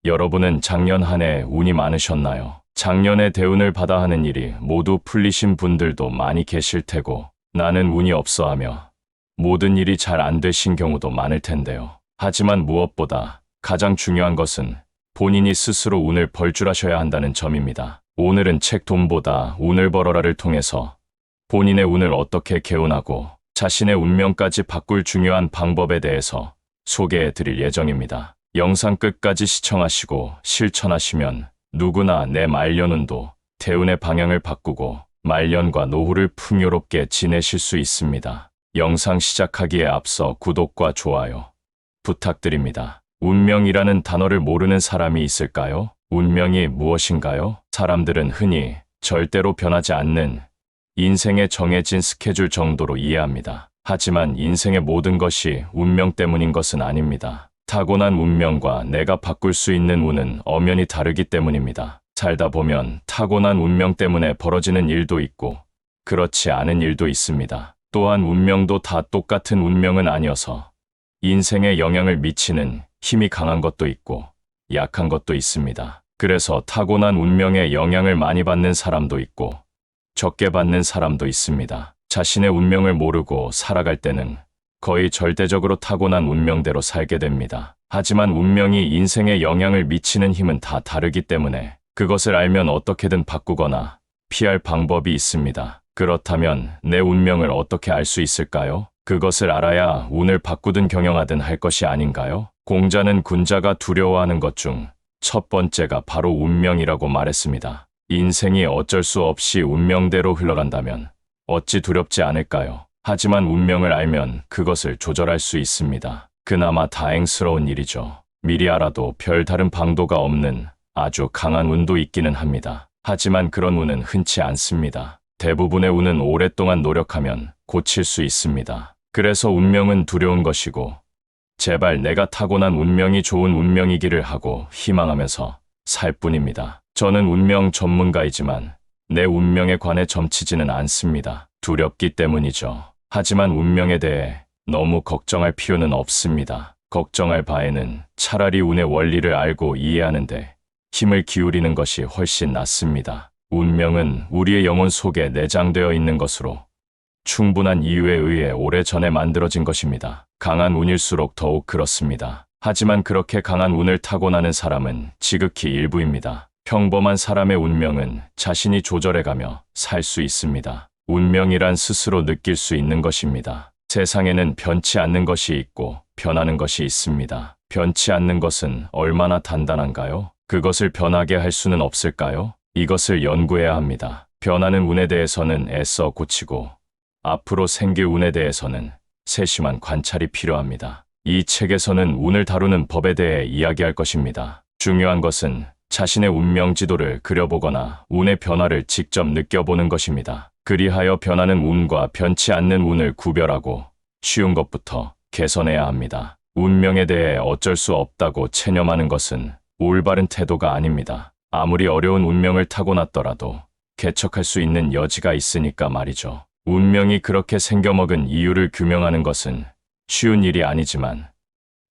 여러분은 작년 한 해 운이 많으셨나요? 작년에 대운을 받아 하는 일이 모두 풀리신 분들도 많이 계실 테고, 나는 운이 없어 하며 모든 일이 잘 안 되신 경우도 많을 텐데요. 하지만 무엇보다 가장 중요한 것은 본인이 스스로 운을 벌줄하셔야 한다는 점입니다. 오늘은 책 돈보다 운을 벌어라를 통해서 본인의 운을 어떻게 개운하고 자신의 운명까지 바꿀 중요한 방법에 대해서 소개해 드릴 예정입니다. 영상 끝까지 시청하시고 실천하시면 누구나 내 말년운도 대운의 방향을 바꾸고 말년과 노후를 풍요롭게 지내실 수 있습니다. 영상 시작하기에 앞서 구독과 좋아요 부탁드립니다. 운명이라는 단어를 모르는 사람이 있을까요? 운명이 무엇인가요? 사람들은 흔히 절대로 변하지 않는 인생의 정해진 스케줄 정도로 이해합니다. 하지만 인생의 모든 것이 운명 때문인 것은 아닙니다. 타고난 운명과 내가 바꿀 수 있는 운은 엄연히 다르기 때문입니다. 살다 보면 타고난 운명 때문에 벌어지는 일도 있고 그렇지 않은 일도 있습니다. 또한 운명도 다 똑같은 운명은 아니어서 인생에 영향을 미치는 힘이 강한 것도 있고 약한 것도 있습니다. 그래서 타고난 운명에 영향을 많이 받는 사람도 있고 적게 받는 사람도 있습니다. 자신의 운명을 모르고 살아갈 때는 거의 절대적으로 타고난 운명대로 살게 됩니다. 하지만 운명이 인생에 영향을 미치는 힘은 다 다르기 때문에 그것을 알면 어떻게든 바꾸거나 피할 방법이 있습니다. 그렇다면 내 운명을 어떻게 알 수 있을까요? 그것을 알아야 운을 바꾸든 경영하든 할 것이 아닌가요? 공자는 군자가 두려워하는 것 중 첫 번째가 바로 운명이라고 말했습니다. 인생이 어쩔 수 없이 운명대로 흘러간다면 어찌 두렵지 않을까요? 하지만 운명을 알면 그것을 조절할 수 있습니다. 그나마 다행스러운 일이죠. 미리 알아도 별다른 방도가 없는 아주 강한 운도 있기는 합니다. 하지만 그런 운은 흔치 않습니다. 대부분의 운은 오랫동안 노력하면 고칠 수 있습니다. 그래서 운명은 두려운 것이고 제발 내가 타고난 운명이 좋은 운명이기를 하고 희망하면서 살 뿐입니다. 저는 운명 전문가이지만 내 운명에 관해 점치지는 않습니다. 두렵기 때문이죠. 하지만 운명에 대해 너무 걱정할 필요는 없습니다. 걱정할 바에는 차라리 운의 원리를 알고 이해하는데 힘을 기울이는 것이 훨씬 낫습니다. 운명은 우리의 영혼 속에 내장되어 있는 것으로 충분한 이유에 의해 오래전에 만들어진 것입니다. 강한 운일수록 더욱 그렇습니다. 하지만 그렇게 강한 운을 타고나는 사람은 지극히 일부입니다. 평범한 사람의 운명은 자신이 조절해가며 살 수 있습니다. 운명이란 스스로 느낄 수 있는 것입니다. 세상에는 변치 않는 것이 있고 변하는 것이 있습니다. 변치 않는 것은 얼마나 단단한가요? 그것을 변하게 할 수는 없을까요? 이것을 연구해야 합니다. 변하는 운에 대해서는 애써 고치고 앞으로 생길 운에 대해서는 세심한 관찰이 필요합니다. 이 책에서는 운을 다루는 법에 대해 이야기할 것입니다. 중요한 것은 자신의 운명 지도를 그려보거나 운의 변화를 직접 느껴보는 것입니다. 그리하여 변하는 운과 변치 않는 운을 구별하고 쉬운 것부터 개선해야 합니다. 운명에 대해 어쩔 수 없다고 체념하는 것은 올바른 태도가 아닙니다. 아무리 어려운 운명을 타고났더라도 개척할 수 있는 여지가 있으니까 말이죠. 운명이 그렇게 생겨먹은 이유를 규명하는 것은 쉬운 일이 아니지만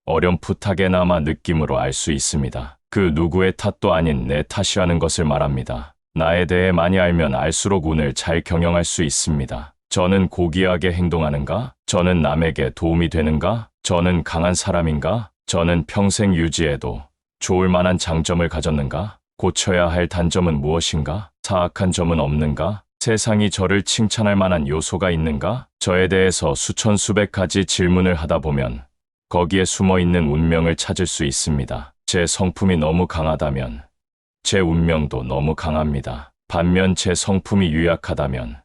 어렴풋하게나마 느낌으로 알 수 있습니다. 그 누구의 탓도 아닌 내 탓이라는 것을 말합니다. 나에 대해 많이 알면 알수록 운을 잘 경영할 수 있습니다. 저는 고귀하게 행동하는가? 저는 남에게 도움이 되는가? 저는 강한 사람인가? 저는 평생 유지해도 좋을 만한 장점을 가졌는가? 고쳐야 할 단점은 무엇인가? 사악한 점은 없는가? 세상이 저를 칭찬할 만한 요소가 있는가? 저에 대해서 수천 수백 가지 질문을 하다 보면 거기에 숨어있는 운명을 찾을 수 있습니다. 제 성품이 너무 강하다면 제 운명도 너무 강합니다. 반면 제 성품이 유약하다면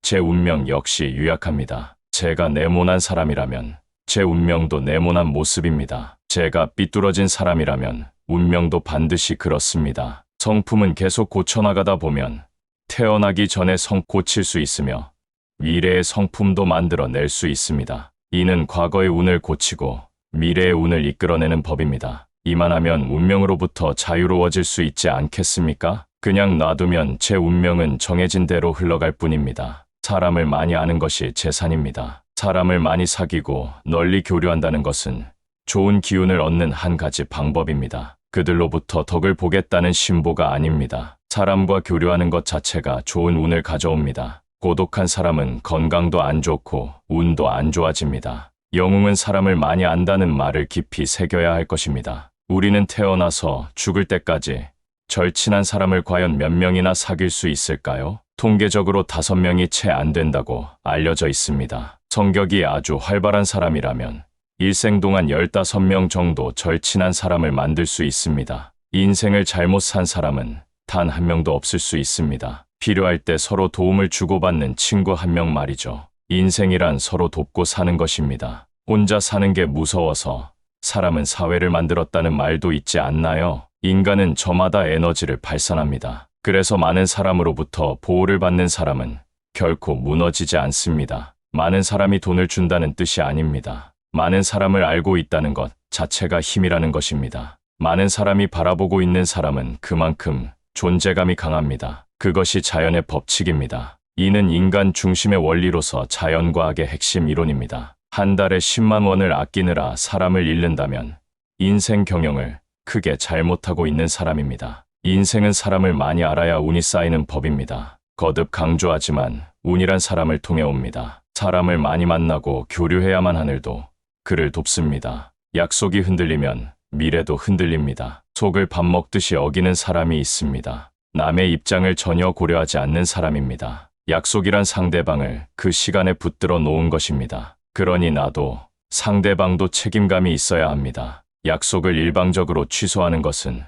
제 운명 역시 유약합니다. 제가 네모난 사람이라면 제 운명도 네모난 모습입니다. 제가 삐뚤어진 사람이라면 운명도 반드시 그렇습니다. 성품은 계속 고쳐나가다 보면 태어나기 전에 고칠 수 있으며 미래의 성품도 만들어낼 수 있습니다. 이는 과거의 운을 고치고 미래의 운을 이끌어내는 법입니다. 이만하면 운명으로부터 자유로워질 수 있지 않겠습니까? 그냥 놔두면 제 운명은 정해진 대로 흘러갈 뿐입니다. 사람을 많이 아는 것이 재산입니다. 사람을 많이 사귀고 널리 교류한다는 것은 좋은 기운을 얻는 한 가지 방법입니다. 그들로부터 덕을 보겠다는 신보가 아닙니다. 사람과 교류하는 것 자체가 좋은 운을 가져옵니다. 고독한 사람은 건강도 안 좋고 운도 안 좋아집니다. 영웅은 사람을 많이 안다는 말을 깊이 새겨야 할 것입니다. 우리는 태어나서 죽을 때까지 절친한 사람을 과연 몇 명이나 사귈 수 있을까요? 통계적으로 5명이 채 안 된다고 알려져 있습니다. 성격이 아주 활발한 사람이라면 일생 동안 15명 정도 절친한 사람을 만들 수 있습니다. 인생을 잘못 산 사람은 단 한 명도 없을 수 있습니다. 필요할 때 서로 도움을 주고받는 친구 한 명 말이죠. 인생이란 서로 돕고 사는 것입니다. 혼자 사는 게 무서워서 사람은 사회를 만들었다는 말도 있지 않나요? 인간은 저마다 에너지를 발산합니다. 그래서 많은 사람으로부터 보호를 받는 사람은 결코 무너지지 않습니다. 많은 사람이 돈을 준다는 뜻이 아닙니다. 많은 사람을 알고 있다는 것 자체가 힘이라는 것입니다. 많은 사람이 바라보고 있는 사람은 그만큼 존재감이 강합니다. 그것이 자연의 법칙입니다. 이는 인간 중심의 원리로서 자연과학의 핵심 이론입니다. 한 달에 10만 원을 아끼느라 사람을 잃는다면 인생 경영을 크게 잘못하고 있는 사람입니다. 인생은 사람을 많이 알아야 운이 쌓이는 법입니다. 거듭 강조하지만 운이란 사람을 통해 옵니다. 사람을 많이 만나고 교류해야만 하늘도 그를 돕습니다. 약속이 흔들리면 미래도 흔들립니다. 속을 밥 먹듯이 어기는 사람이 있습니다. 남의 입장을 전혀 고려하지 않는 사람입니다. 약속이란 상대방을 그 시간에 붙들어 놓은 것입니다. 그러니 나도 상대방도 책임감이 있어야 합니다. 약속을 일방적으로 취소하는 것은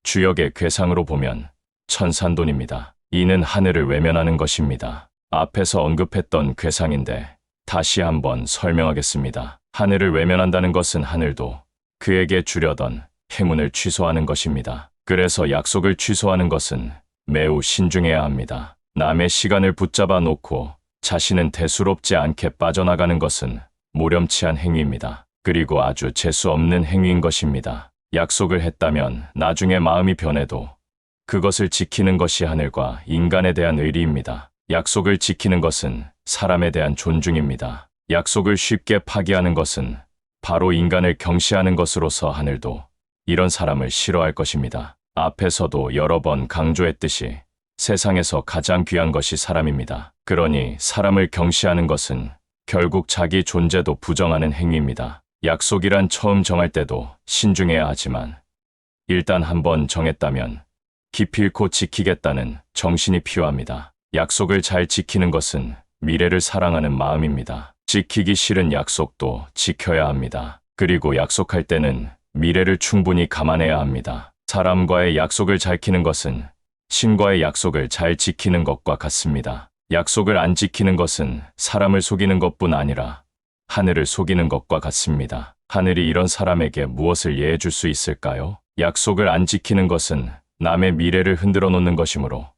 주역의 궤상으로 보면 천산돈입니다. 이는 하늘을 외면하는 것입니다. 앞에서 언급했던 궤상인데 다시 한번 설명하겠습니다. 하늘을 외면한다는 것은 하늘도 그에게 주려던 행운을 취소하는 것입니다. 그래서 약속을 취소하는 것은 매우 신중해야 합니다. 남의 시간을 붙잡아 놓고 자신은 대수롭지 않게 빠져나가는 것은 모렴치한 행위입니다. 그리고 아주 재수 없는 행위인 것입니다. 약속을 했다면 나중에 마음이 변해도 그것을 지키는 것이 하늘과 인간에 대한 의리입니다. 약속을 지키는 것은 사람에 대한 존중입니다. 약속을 쉽게 파기하는 것은 바로 인간을 경시하는 것으로서 하늘도 이런 사람을 싫어할 것입니다. 앞에서도 여러 번 강조했듯이 세상에서 가장 귀한 것이 사람입니다. 그러니 사람을 경시하는 것은 결국 자기 존재도 부정하는 행위입니다. 약속이란 처음 정할 때도 신중해야 하지만 일단 한번 정했다면 기필코 지키겠다는 정신이 필요합니다. 약속을 잘 지키는 것은 미래를 사랑하는 마음입니다. 지키기 싫은 약속도 지켜야 합니다. 그리고 약속할 때는 미래를 충분히 감안해야 합니다. 사람과의 약속을 잘 지키는 것은 신과의 약속을 잘 지키는 것과 같습니다. 약속을 안 지키는 것은 사람을 속이는 것뿐 아니라 하늘을 속이는 것과 같습니다. 하늘이 이런 사람에게 무엇을 예해 줄 수 있을까요? 약속을 안 지키는 것은 남의 미래를 흔들어 놓는 것이므로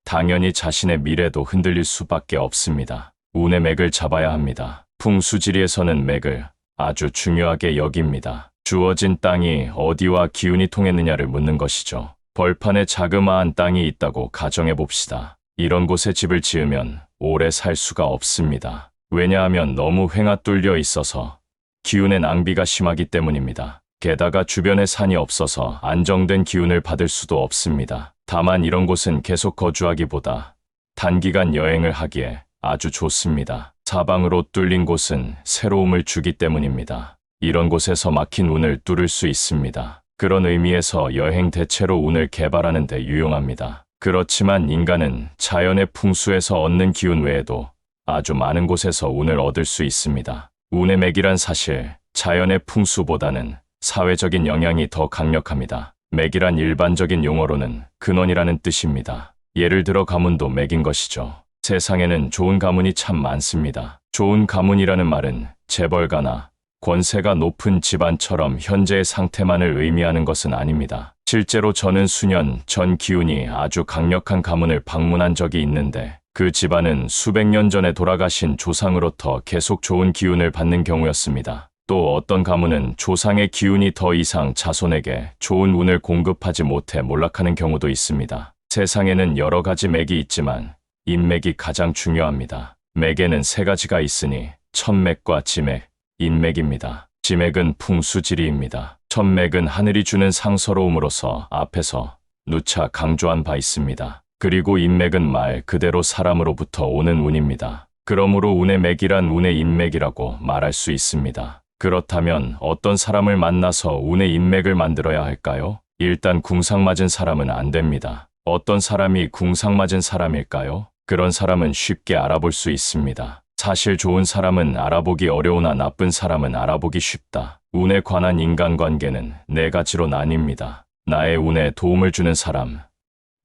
당연히 자신의 미래도 흔들릴 수밖에 없습니다. 운의 맥을 잡아야 합니다. 풍수지리에서는 맥을 아주 중요하게 여깁니다. 주어진 땅이 어디와 기운이 통했느냐를 묻는 것이죠. 벌판에 자그마한 땅이 있다고 가정해 봅시다. 이런 곳에 집을 지으면 오래 살 수가 없습니다. 왜냐하면 너무 횡하 뚫려 있어서 기운의 낭비가 심하기 때문입니다. 게다가 주변에 산이 없어서 안정된 기운을 받을 수도 없습니다. 다만 이런 곳은 계속 거주하기보다 단기간 여행을 하기에 아주 좋습니다. 사방으로 뚫린 곳은 새로움을 주기 때문입니다. 이런 곳에서 막힌 운을 뚫을 수 있습니다. 그런 의미에서 여행 대체로 운을 개발하는 데 유용합니다. 그렇지만 인간은 자연의 풍수에서 얻는 기운 외에도 아주 많은 곳에서 운을 얻을 수 있습니다. 운의 맥이란 사실, 자연의 풍수보다는 사회적인 영향이 더 강력합니다. 맥이란 일반적인 용어로는 근원이라는 뜻입니다. 예를 들어 가문도 맥인 것이죠. 세상에는 좋은 가문이 참 많습니다. 좋은 가문이라는 말은 재벌가나 권세가 높은 집안처럼 현재의 상태만을 의미하는 것은 아닙니다. 실제로 저는 수년 전 기운이 아주 강력한 가문을 방문한 적이 있는데 그 집안은 수백 년 전에 돌아가신 조상으로부터 계속 좋은 기운을 받는 경우였습니다. 또 어떤 가문은 조상의 기운이 더 이상 자손에게 좋은 운을 공급하지 못해 몰락하는 경우도 있습니다. 세상에는 여러 가지 맥이 있지만 인맥이 가장 중요합니다. 맥에는 3가지가 있으니 천맥과 지맥, 인맥입니다. 지맥은 풍수지리입니다. 천맥은 하늘이 주는 상서로움으로서 앞에서 누차 강조한 바 있습니다. 그리고 인맥은 말 그대로 사람으로부터 오는 운입니다. 그러므로 운의 맥이란 운의 인맥이라고 말할 수 있습니다. 그렇다면 어떤 사람을 만나서 운의 인맥을 만들어야 할까요? 일단 궁상맞은 사람은 안 됩니다. 어떤 사람이 궁상맞은 사람일까요? 그런 사람은 쉽게 알아볼 수 있습니다. 사실 좋은 사람은 알아보기 어려우나 나쁜 사람은 알아보기 쉽다. 운에 관한 인간관계는 네 가지로 나뉩니다. 나의 운에 도움을 주는 사람,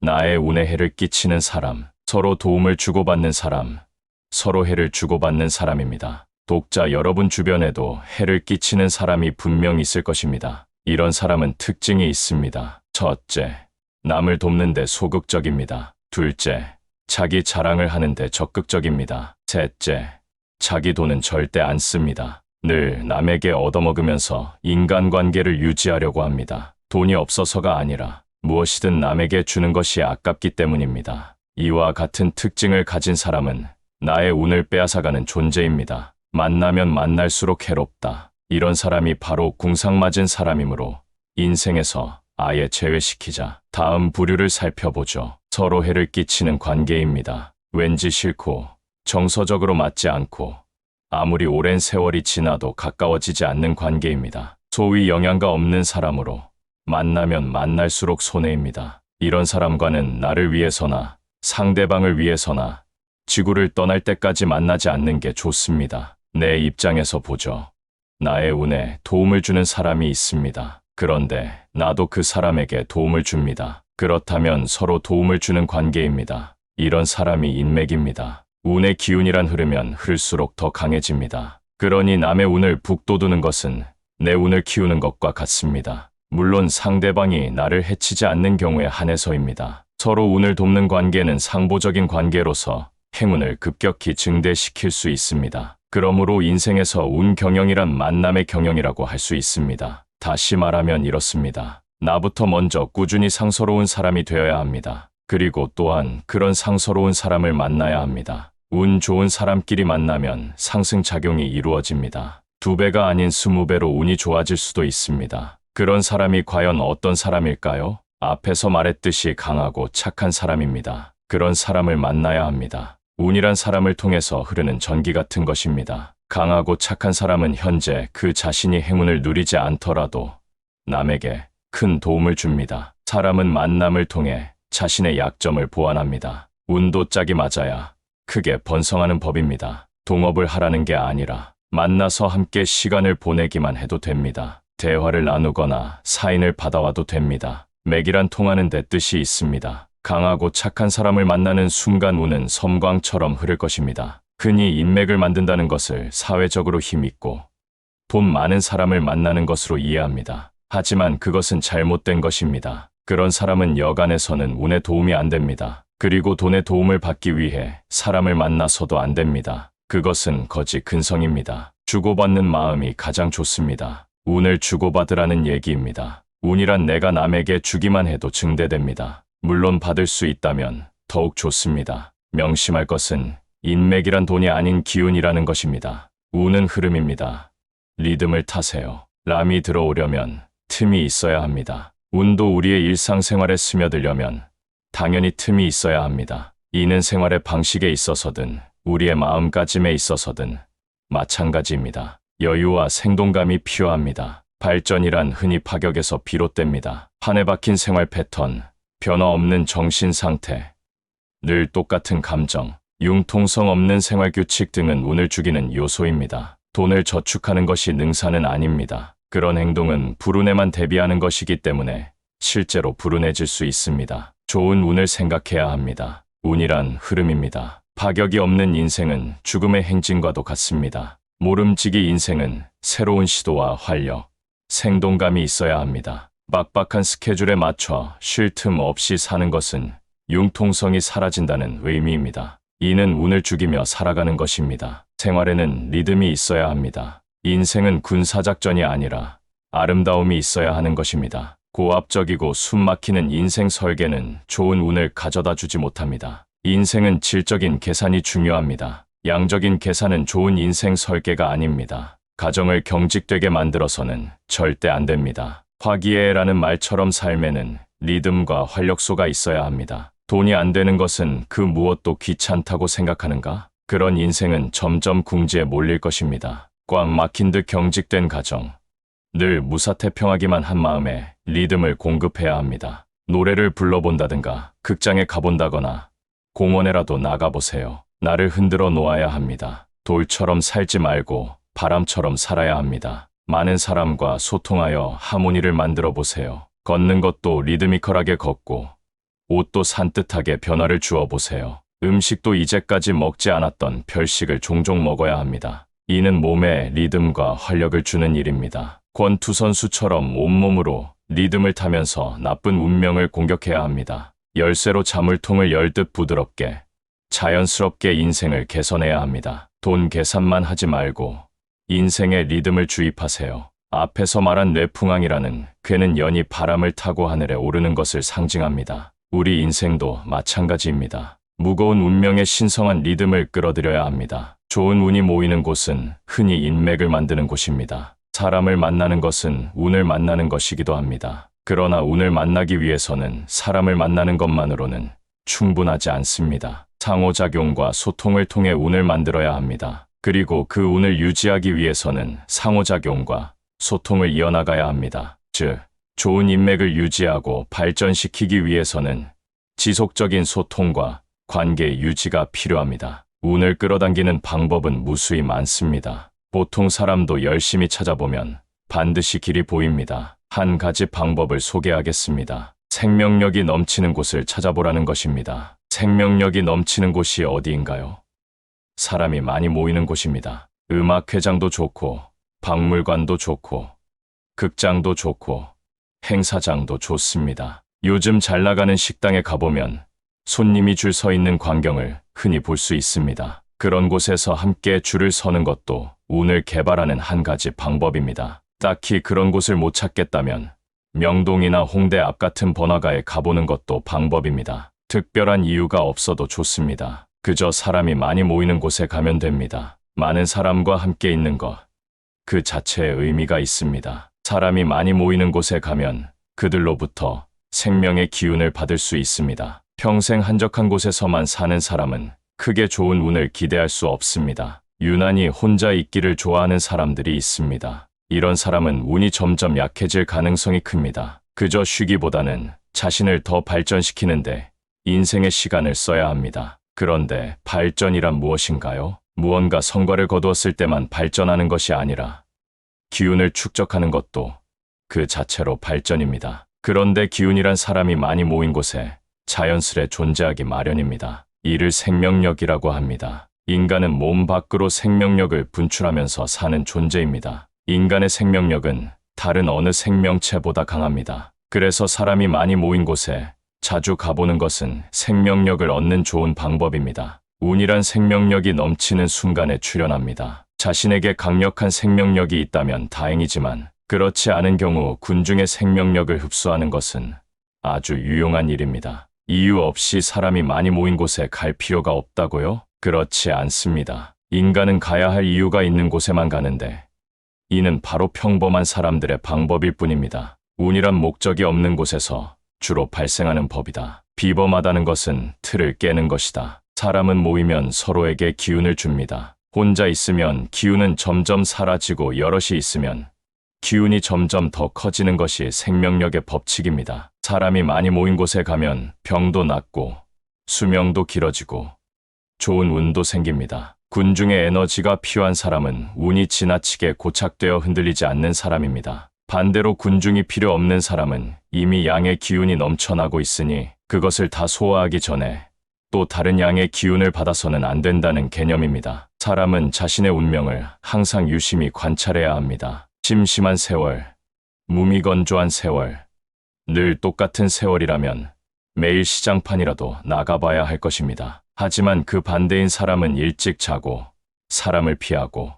나의 운에 해를 끼치는 사람, 서로 도움을 주고받는 사람, 서로 해를 주고받는 사람입니다. 독자 여러분 주변에도 해를 끼치는 사람이 분명 있을 것입니다. 이런 사람은 특징이 있습니다. 첫째, 남을 돕는데 소극적입니다. 둘째, 자기 자랑을 하는데 적극적입니다. 셋째, 자기 돈은 절대 안 씁니다. 늘 남에게 얻어먹으면서 인간관계를 유지하려고 합니다. 돈이 없어서가 아니라 무엇이든 남에게 주는 것이 아깝기 때문입니다. 이와 같은 특징을 가진 사람은 나의 운을 빼앗아가는 존재입니다. 만나면 만날수록 해롭다. 이런 사람이 바로 궁상맞은 사람이므로 인생에서 아예 제외시키자. 다음 부류를 살펴보죠. 서로 해를 끼치는 관계입니다. 왠지 싫고 정서적으로 맞지 않고 아무리 오랜 세월이 지나도 가까워지지 않는 관계입니다. 소위 영양가 없는 사람으로 만나면 만날수록 손해입니다. 이런 사람과는 나를 위해서나 상대방을 위해서나 지구를 떠날 때까지 만나지 않는 게 좋습니다. 내 입장에서 보죠. 나의 운에 도움을 주는 사람이 있습니다. 그런데 나도 그 사람에게 도움을 줍니다. 그렇다면 서로 도움을 주는 관계입니다. 이런 사람이 인맥입니다. 운의 기운이란 흐르면 흐를수록 더 강해집니다. 그러니 남의 운을 북돋우는 것은 내 운을 키우는 것과 같습니다. 물론 상대방이 나를 해치지 않는 경우에 한해서입니다. 서로 운을 돕는 관계는 상보적인 관계로서 행운을 급격히 증대시킬 수 있습니다. 그러므로 인생에서 운 경영이란 만남의 경영이라고 할 수 있습니다. 다시 말하면 이렇습니다. 나부터 먼저 꾸준히 상서로운 사람이 되어야 합니다. 그리고 또한 그런 상서로운 사람을 만나야 합니다. 운 좋은 사람끼리 만나면 상승작용이 이루어집니다. 2배가 아닌 20배로 운이 좋아질 수도 있습니다. 그런 사람이 과연 어떤 사람일까요? 앞에서 말했듯이 강하고 착한 사람입니다. 그런 사람을 만나야 합니다. 운이란 사람을 통해서 흐르는 전기 같은 것입니다. 강하고 착한 사람은 현재 그 자신이 행운을 누리지 않더라도 남에게 큰 도움을 줍니다. 사람은 만남을 통해 자신의 약점을 보완합니다. 운도 짝이 맞아야 크게 번성하는 법입니다. 동업을 하라는 게 아니라 만나서 함께 시간을 보내기만 해도 됩니다. 대화를 나누거나 사인을 받아와도 됩니다. 맥이란 통하는 데 뜻이 있습니다. 강하고 착한 사람을 만나는 순간 운은 섬광처럼 흐를 것입니다. 흔히 인맥을 만든다는 것을 사회적으로 힘있고 돈 많은 사람을 만나는 것으로 이해합니다. 하지만 그것은 잘못된 것입니다. 그런 사람은 여간에서는 운에 도움이 안 됩니다. 그리고 돈의 도움을 받기 위해 사람을 만나서도 안 됩니다. 그것은 거짓 근성입니다. 주고받는 마음이 가장 좋습니다. 운을 주고받으라는 얘기입니다. 운이란 내가 남에게 주기만 해도 증대됩니다. 물론 받을 수 있다면 더욱 좋습니다. 명심할 것은 인맥이란 돈이 아닌 기운이라는 것입니다. 운은 흐름입니다. 리듬을 타세요. 람이 들어오려면 틈이 있어야 합니다. 운도 우리의 일상생활에 스며들려면 당연히 틈이 있어야 합니다. 이는 생활의 방식에 있어서든 우리의 마음가짐에 있어서든 마찬가지입니다. 여유와 생동감이 필요합니다. 발전이란 흔히 파격에서 비롯됩니다. 판에 박힌 생활 패턴, 변화 없는 정신 상태, 늘 똑같은 감정, 융통성 없는 생활 규칙 등은 운을 죽이는 요소입니다. 돈을 저축하는 것이 능사는 아닙니다. 그런 행동은 불운에만 대비하는 것이기 때문에 실제로 불운해질 수 있습니다. 좋은 운을 생각해야 합니다. 운이란 흐름입니다. 파격이 없는 인생은 죽음의 행진과도 같습니다. 모름지기 인생은 새로운 시도와 활력, 생동감이 있어야 합니다. 빡빡한 스케줄에 맞춰 쉴 틈 없이 사는 것은 융통성이 사라진다는 의미입니다. 이는 운을 죽이며 살아가는 것입니다. 생활에는 리듬이 있어야 합니다. 인생은 군사작전이 아니라 아름다움이 있어야 하는 것입니다. 고압적이고 숨막히는 인생 설계는 좋은 운을 가져다 주지 못합니다. 인생은 질적인 계산이 중요합니다. 양적인 계산은 좋은 인생 설계가 아닙니다. 가정을 경직되게 만들어서는 절대 안 됩니다. 화기애애라는 말처럼 삶에는 리듬과 활력소가 있어야 합니다. 돈이 안 되는 것은 그 무엇도 귀찮다고 생각하는가? 그런 인생은 점점 궁지에 몰릴 것입니다. 꽉 막힌 듯 경직된 가정. 늘 무사태평하기만 한 마음에 리듬을 공급해야 합니다. 노래를 불러본다든가 극장에 가본다거나 공원에라도 나가보세요. 나를 흔들어 놓아야 합니다. 돌처럼 살지 말고 바람처럼 살아야 합니다. 많은 사람과 소통하여 하모니를 만들어 보세요. 걷는 것도 리드미컬하게 걷고 옷도 산뜻하게 변화를 주어 보세요. 음식도 이제까지 먹지 않았던 별식을 종종 먹어야 합니다. 이는 몸에 리듬과 활력을 주는 일입니다. 권투 선수처럼 온몸으로 리듬을 타면서 나쁜 운명을 공격해야 합니다. 열쇠로 자물통을 열듯 부드럽게 자연스럽게 인생을 개선해야 합니다. 돈 계산만 하지 말고 인생의 리듬을 주입하세요. 앞에서 말한 뇌풍왕이라는 괴는 연이 바람을 타고 하늘에 오르는 것을 상징합니다. 우리 인생도 마찬가지입니다. 무거운 운명의 신성한 리듬을 끌어들여야 합니다. 좋은 운이 모이는 곳은 흔히 인맥을 만드는 곳입니다. 사람을 만나는 것은 운을 만나는 것이기도 합니다. 그러나 운을 만나기 위해서는 사람을 만나는 것만으로는 충분하지 않습니다. 상호작용과 소통을 통해 운을 만들어야 합니다. 그리고 그 운을 유지하기 위해서는 상호작용과 소통을 이어나가야 합니다. 즉, 좋은 인맥을 유지하고 발전시키기 위해서는 지속적인 소통과 관계 유지가 필요합니다. 운을 끌어당기는 방법은 무수히 많습니다. 보통 사람도 열심히 찾아보면 반드시 길이 보입니다. 한 가지 방법을 소개하겠습니다. 생명력이 넘치는 곳을 찾아보라는 것입니다. 생명력이 넘치는 곳이 어디인가요? 사람이 많이 모이는 곳입니다. 음악회장도 좋고, 박물관도 좋고, 극장도 좋고, 행사장도 좋습니다. 요즘 잘 나가는 식당에 가보면 손님이 줄 서 있는 광경을 흔히 볼 수 있습니다. 그런 곳에서 함께 줄을 서는 것도 운을 개발하는 한 가지 방법입니다. 딱히 그런 곳을 못 찾겠다면 명동이나 홍대 앞 같은 번화가에 가보는 것도 방법입니다. 특별한 이유가 없어도 좋습니다. 그저 사람이 많이 모이는 곳에 가면 됩니다. 많은 사람과 함께 있는 것, 그 자체에 의미가 있습니다. 사람이 많이 모이는 곳에 가면 그들로부터 생명의 기운을 받을 수 있습니다. 평생 한적한 곳에서만 사는 사람은 크게 좋은 운을 기대할 수 없습니다. 유난히 혼자 있기를 좋아하는 사람들이 있습니다. 이런 사람은 운이 점점 약해질 가능성이 큽니다. 그저 쉬기보다는 자신을 더 발전시키는데 인생의 시간을 써야 합니다. 그런데 발전이란 무엇인가요? 무언가 성과를 거두었을 때만 발전하는 것이 아니라 기운을 축적하는 것도 그 자체로 발전입니다. 그런데 기운이란 사람이 많이 모인 곳에 자연스레 존재하기 마련입니다. 이를 생명력이라고 합니다. 인간은 몸 밖으로 생명력을 분출하면서 사는 존재입니다. 인간의 생명력은 다른 어느 생명체보다 강합니다. 그래서 사람이 많이 모인 곳에 자주 가보는 것은 생명력을 얻는 좋은 방법입니다. 운이란 생명력이 넘치는 순간에 출현합니다. 자신에게 강력한 생명력이 있다면 다행이지만 그렇지 않은 경우 군중의 생명력을 흡수하는 것은 아주 유용한 일입니다. 이유 없이 사람이 많이 모인 곳에 갈 필요가 없다고요? 그렇지 않습니다. 인간은 가야 할 이유가 있는 곳에만 가는데 이는 바로 평범한 사람들의 방법일 뿐입니다. 운이란 목적이 없는 곳에서 주로 발생하는 법이다. 비범하다는 것은 틀을 깨는 것이다. 사람은 모이면 서로에게 기운을 줍니다. 혼자 있으면 기운은 점점 사라지고 여럿이 있으면 기운이 점점 더 커지는 것이 생명력의 법칙입니다. 사람이 많이 모인 곳에 가면 병도 낫고 수명도 길어지고 좋은 운도 생깁니다. 군중의 에너지가 필요한 사람은 운이 지나치게 고착되어 흔들리지 않는 사람입니다. 반대로 군중이 필요 없는 사람은 이미 양의 기운이 넘쳐나고 있으니 그것을 다 소화하기 전에 또 다른 양의 기운을 받아서는 안 된다는 개념입니다. 사람은 자신의 운명을 항상 유심히 관찰해야 합니다. 심심한 세월, 무미건조한 세월, 늘 똑같은 세월이라면 매일 시장판이라도 나가봐야 할 것입니다. 하지만 그 반대인 사람은 일찍 자고 사람을 피하고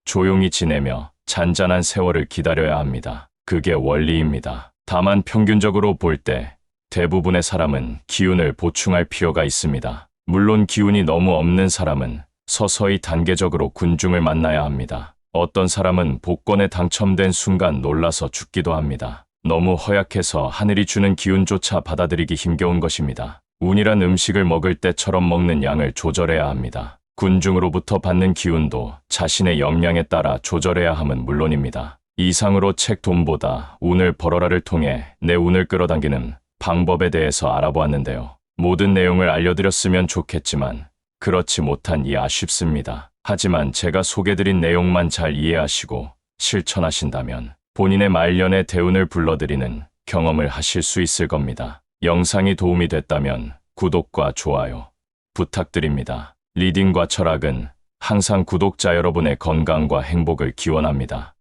조용히 지내며 잔잔한 세월을 기다려야 합니다. 그게 원리입니다. 다만 평균적으로 볼 때 대부분의 사람은 기운을 보충할 필요가 있습니다. 물론 기운이 너무 없는 사람은 서서히 단계적으로 군중을 만나야 합니다. 어떤 사람은 복권에 당첨된 순간 놀라서 죽기도 합니다. 너무 허약해서 하늘이 주는 기운조차 받아들이기 힘겨운 것입니다. 운이란 음식을 먹을 때처럼 먹는 양을 조절해야 합니다. 군중으로부터 받는 기운도 자신의 역량에 따라 조절해야 함은 물론입니다. 이상으로 책 돈보다 운을 벌어라를 통해 내 운을 끌어당기는 방법에 대해서 알아보았는데요. 모든 내용을 알려드렸으면 좋겠지만 그렇지 못하니 아쉽습니다. 하지만 제가 소개드린 내용만 잘 이해하시고 실천하신다면 본인의 말년의 대운을 불러들이는 경험을 하실 수 있을 겁니다. 영상이 도움이 됐다면 구독과 좋아요 부탁드립니다. 리딩과 철학은 항상 구독자 여러분의 건강과 행복을 기원합니다.